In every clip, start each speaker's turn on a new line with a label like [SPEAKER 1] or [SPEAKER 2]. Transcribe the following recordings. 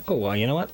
[SPEAKER 1] Oh, well, you know what?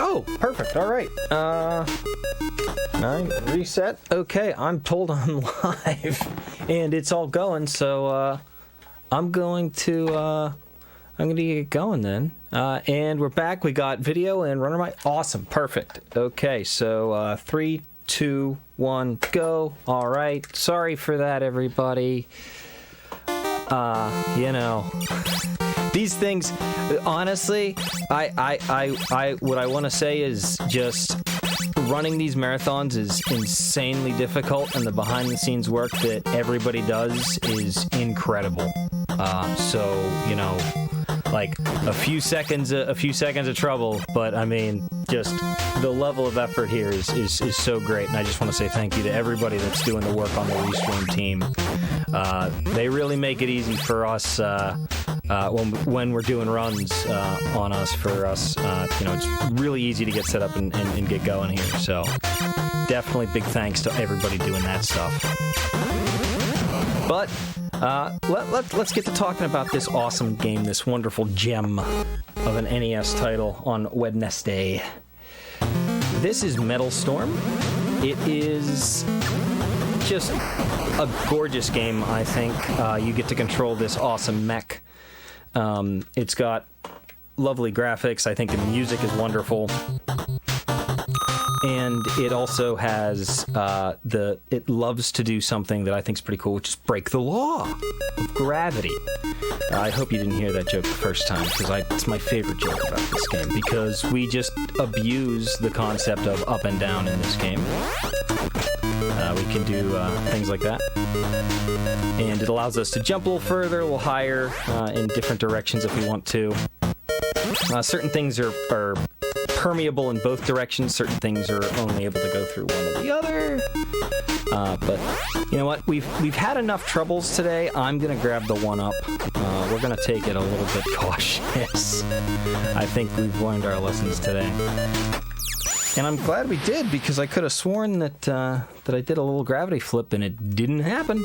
[SPEAKER 1] Oh, perfect. All right. 9 reset. Okay, I'm told I'm live and it's all going, so I'm going to get going then. And we're back. We got video and runner mic. Awesome. Perfect. Okay, so 3, 2, 1, go. All right. Sorry for that, everybody. You know, these things, honestly, I what I want to say is just running these marathons is insanely difficult, and the behind-the-scenes work that everybody does is incredible. So, you know, like a few seconds of trouble, but I mean, just the level of effort here is so great, and I just want to say thank you to everybody that's doing the work on the Restream team. They really make it easy for us when we're doing runs on us. For us, you know, it's really easy to get set up and get going here. So definitely big thanks to everybody doing that stuff. But let's get to talking about this awesome game, this wonderful gem of an NES title on Wednesday. This is Metal Storm. It is just a gorgeous game, I think. You get to control this awesome mech. It's got lovely graphics. I think the music is wonderful. And it also has, it loves to do something that I think is pretty cool, which is break the law of gravity. I hope you didn't hear that joke the first time, because it's my favorite joke about this game, because we just abuse the concept of up and down in this game. We can do things like that. And it allows us to jump a little further, a little higher, in different directions if we want to. Certain things are permeable in both directions. Certain things are only able to go through one or the other. But you know what? We've had enough troubles today. I'm gonna grab the 1-up. We're gonna take it a little bit cautious. I think we've learned our lessons today. And I'm glad we did, because I could have sworn that I did a little gravity flip and it didn't happen.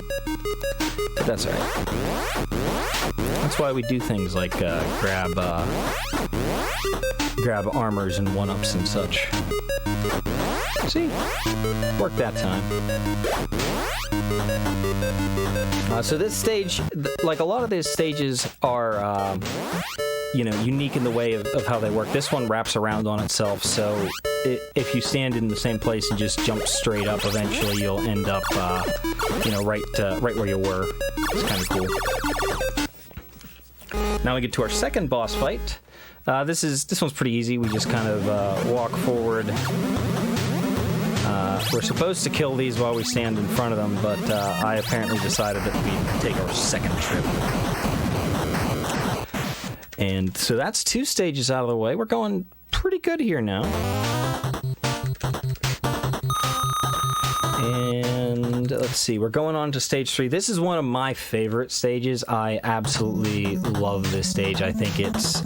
[SPEAKER 1] But that's all right. That's why we do things like grab armors and 1-ups and such. See? Worked that time. So this stage, like a lot of these stages are, unique in the way of how they work. This one wraps around on itself, so if you stand in the same place and just jump straight up, eventually you'll end up, right where you were. It's kind of cool. Now we get to our second boss fight. This one's pretty easy. We just kind of walk forward. We're supposed to kill these while we stand in front of them, but I apparently decided that we'd take our second trip. And so that's 2 stages out of the way. We're going pretty good here now. And let's see, we're going on to stage 3. This is one of my favorite stages. I absolutely love this stage. I think it's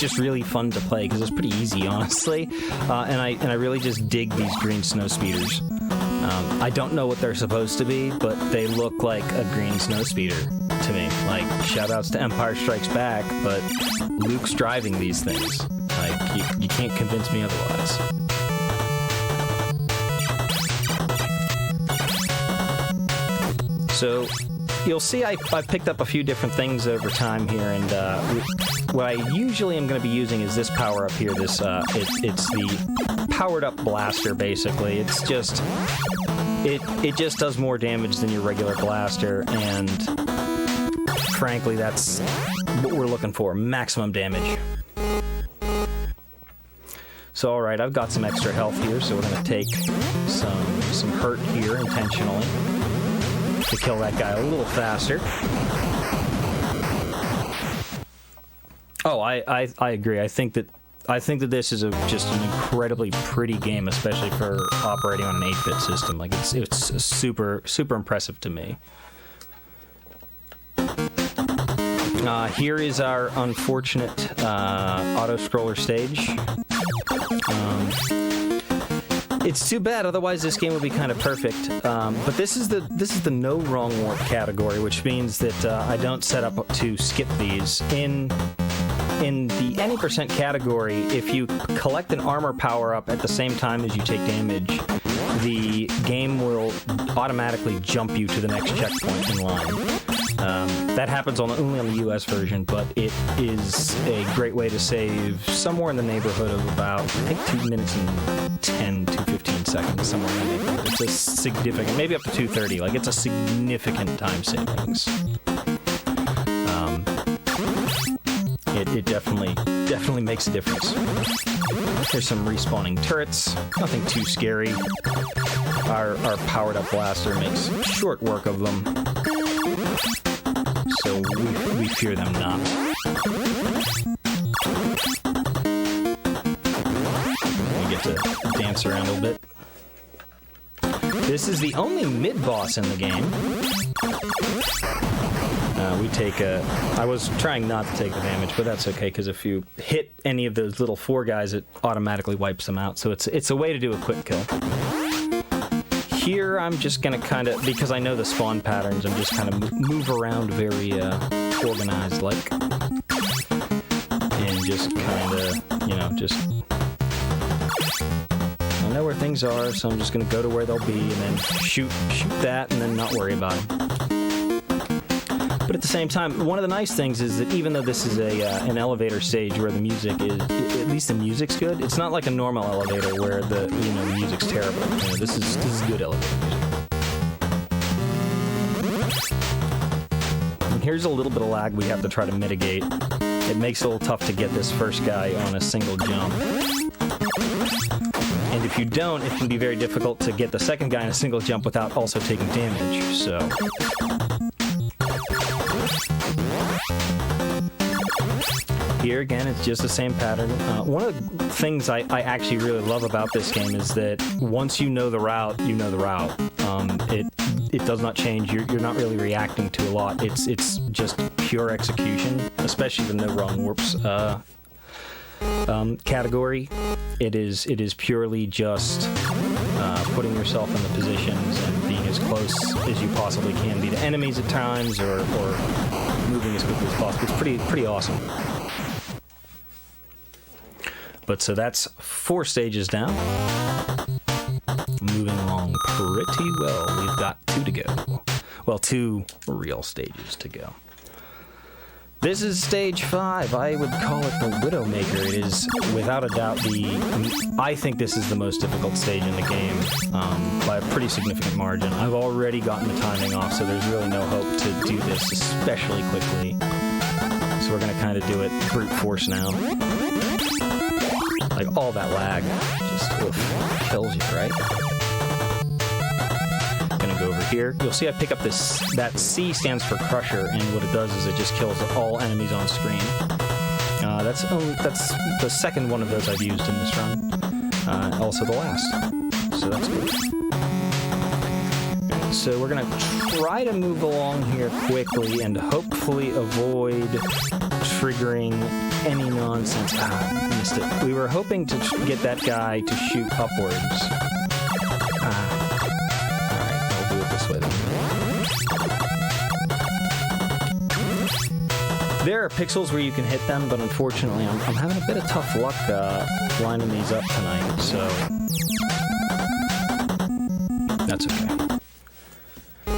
[SPEAKER 1] just really fun to play because it's pretty easy, honestly. And I really just dig these green snow speeders. I don't know what they're supposed to be, but they look like a green snow speeder to me. Like, shoutouts to Empire Strikes Back, but Luke's driving these things. Like, you can't convince me otherwise. So you'll see I picked up a few different things over time here, and what I usually am going to be using is this power up here. This it's the powered up blaster, basically. It's just it just does more damage than your regular blaster, and frankly, that's what we're looking for: maximum damage. So all right, I've got some extra health here, so we're going to take some hurt here intentionally to kill that guy a little faster. Oh, I agree. I think that this is just an incredibly pretty game, especially for operating on an 8-bit system. Like it's super impressive to me. Here is our unfortunate auto-scroller stage. It's too bad, otherwise this game would be kind of perfect. But this is the no wrong warp category, which means that I don't set up to skip these. In the any % category, if you collect an armor power up at the same time as you take damage, the game will automatically jump you to the next checkpoint in line. That happens only on the US version, but it is a great way to save somewhere in the neighborhood of about, I think, 2 minutes and 10 to 15 seconds, somewhere in the neighborhood. It's a significant, maybe up to 2:30, like it's a significant time savings. It definitely makes a difference. There's some respawning turrets, nothing too scary. Our powered up blaster makes short work of them, so we fear them not. We get to dance around a little bit. This is the only mid-boss in the game. I was trying not to take the damage, but that's okay, because if you hit any of those little 4 guys, it automatically wipes them out, so it's a way to do a quick kill. Here, I'm just going to kind of, because I know the spawn patterns, I'm just kind of move around very organized-like. And just kind of, just know where things are, so I'm just going to go to where they'll be and then shoot that and then not worry about them. But at the same time, one of the nice things is that even though this is an elevator stage where the music is, at least the music's good, it's not like a normal elevator where the music's terrible. This is good elevator music. And here's a little bit of lag we have to try to mitigate. It makes it a little tough to get this first guy on a single jump. And if you don't, it can be very difficult to get the second guy in a single jump without also taking damage, so... Here again, it's just the same pattern. One of the things I actually really love about this game is that once you know the route, you know the route. It does not change. You're not really reacting to a lot. It's just pure execution, especially the no wrong warps category. It is purely just putting yourself in the positions and being as close as you possibly can be to enemies at times, or moving as quickly as possible. It's pretty awesome. But so that's 4 stages down. Moving along pretty well. We've got 2 to go. Well, 2 real stages to go. This is stage 5. I would call it the Widowmaker. It is, without a doubt, I think this is the most difficult stage in the game, by a pretty significant margin. I've already gotten the timing off, so there's really no hope to do this especially quickly. So we're going to kind of do it brute force now. Like, all that lag just kills you, right? Gonna go over here. You'll see I pick up this, that C stands for Crusher, and what it does is it just kills all enemies on screen. That's the second one of those I've used in this run. Also the last. So that's good. So we're gonna try to move along here quickly and hopefully avoid triggering any nonsense. Ah, missed it. We were hoping to get that guy to shoot upwards. Alright, I'll do it this way then. There are pixels where you can hit them, but unfortunately I'm having a bit of tough luck lining these up tonight, so... That's okay.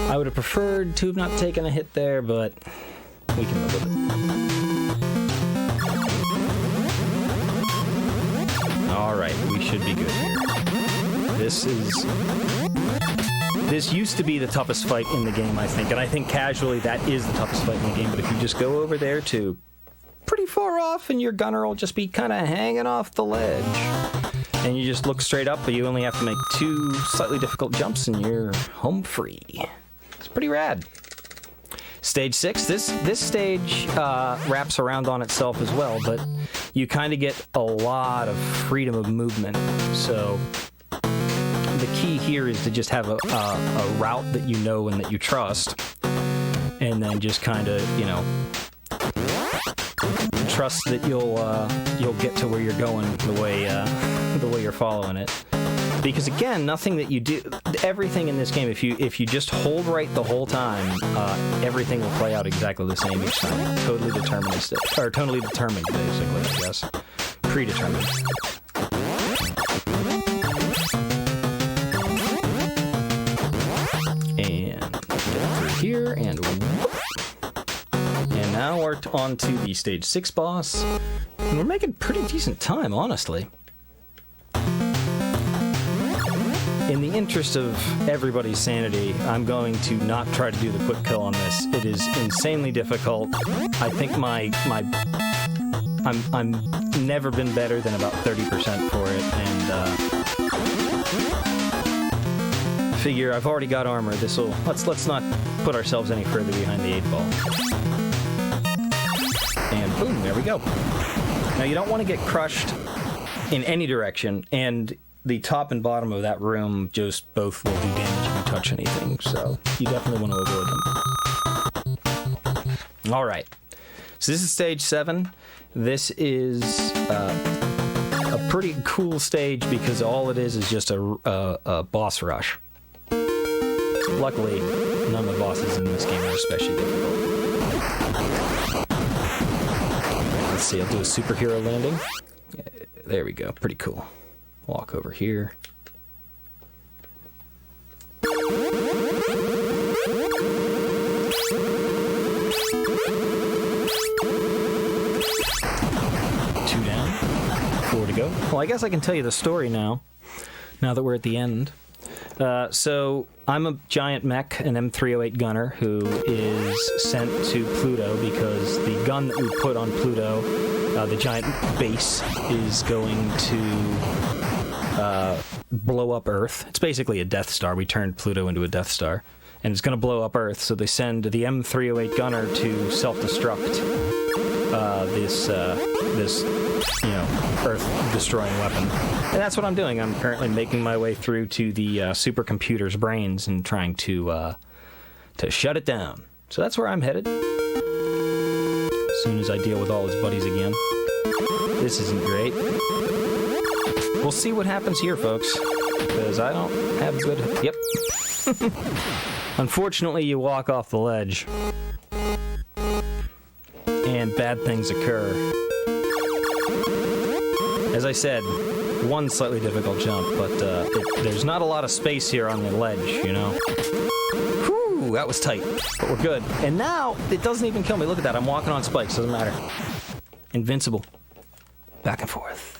[SPEAKER 1] I would have preferred to have not taken a hit there, but we can live with it. Alright, we should be good here. This used to be the toughest fight in the game, I think, and I think casually that is the toughest fight in the game, but if you just go over there to pretty far off and your gunner will just be kind of hanging off the ledge, and you just look straight up, but you only have to make 2 slightly difficult jumps and you're home free. It's pretty rad. Stage 6, this stage wraps around on itself as well, but you kind of get a lot of freedom of movement. So the key here is to just have a route that you know and that you trust, and then just kind of, you know, trust that you'll get to where you're going the way you're following it. Because again, nothing that you do, everything in this game, if you just hold right the whole time, everything will play out exactly the same each time. Totally deterministic, or totally determined, basically, I guess. Predetermined. And get through here, and whoop. And now we're on to the stage 6 boss, and we're making pretty decent time, honestly. In the interest of everybody's sanity, I'm going to not try to do the quick kill on this. It is insanely difficult. I think I'm never been better than about 30% for it, and figure I've already got armor. Let's not put ourselves any further behind the 8-ball. And boom, there we go. Now you don't want to get crushed in any direction, and the top and bottom of that room just both will do damage if you touch anything, so you definitely want to avoid them. Alright, so this is stage 7. This is a pretty cool stage because all it is just a boss rush. Luckily, none of the bosses in this game are especially difficult. Let's see, I'll do a superhero landing. There we go, pretty cool. Walk over here. go. Well, I guess I can tell you the story now that we're at the end. So I'm a giant mech, an M308 gunner, who is sent to Pluto because the gun that we put on Pluto, the giant base, is going to blow up Earth. It's basically a Death Star. We turned Pluto into a Death Star. And it's going to blow up Earth, so they send the M308 gunner to self-destruct this Earth-destroying weapon. And that's what I'm doing. I'm currently making my way through to the supercomputer's brains and trying to shut it down. So that's where I'm headed. As soon as I deal with all his buddies again. This isn't great. We'll see what happens here, folks. Because I don't have good... Yep. Unfortunately, you walk off the ledge. And bad things occur. As I said, one slightly difficult jump, but there's not a lot of space here on the ledge, you know? Whew, that was tight, but we're good. And now, it doesn't even kill me. Look at that, I'm walking on spikes, doesn't matter. Invincible. Back and forth.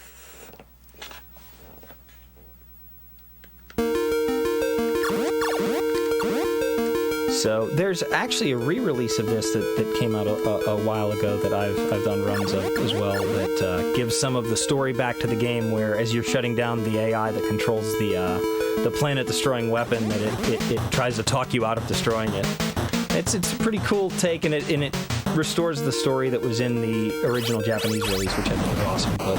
[SPEAKER 1] So there's actually a re-release of this that came out a while ago that I've done runs of as well that gives some of the story back to the game, where as you're shutting down the AI that controls the planet-destroying weapon, that it tries to talk you out of destroying it. It's a pretty cool take, and it restores the story that was in the original Japanese release, which I think is awesome. But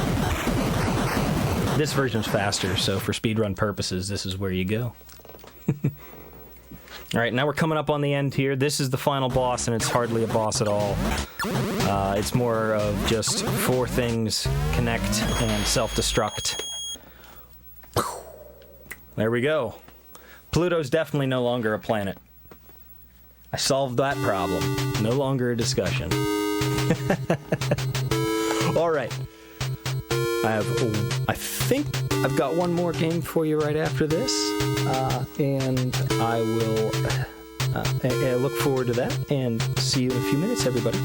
[SPEAKER 1] this version's faster, so for speedrun purposes, this is where you go. Alright, now we're coming up on the end here. This is the final boss, and it's hardly a boss at all. It's more of just 4 things: connect and self-destruct. There we go. Pluto's definitely no longer a planet. I solved that problem. No longer a discussion. Alright. I think I've got one more game for you right after this, and I will look forward to that, and see you in a few minutes, everybody.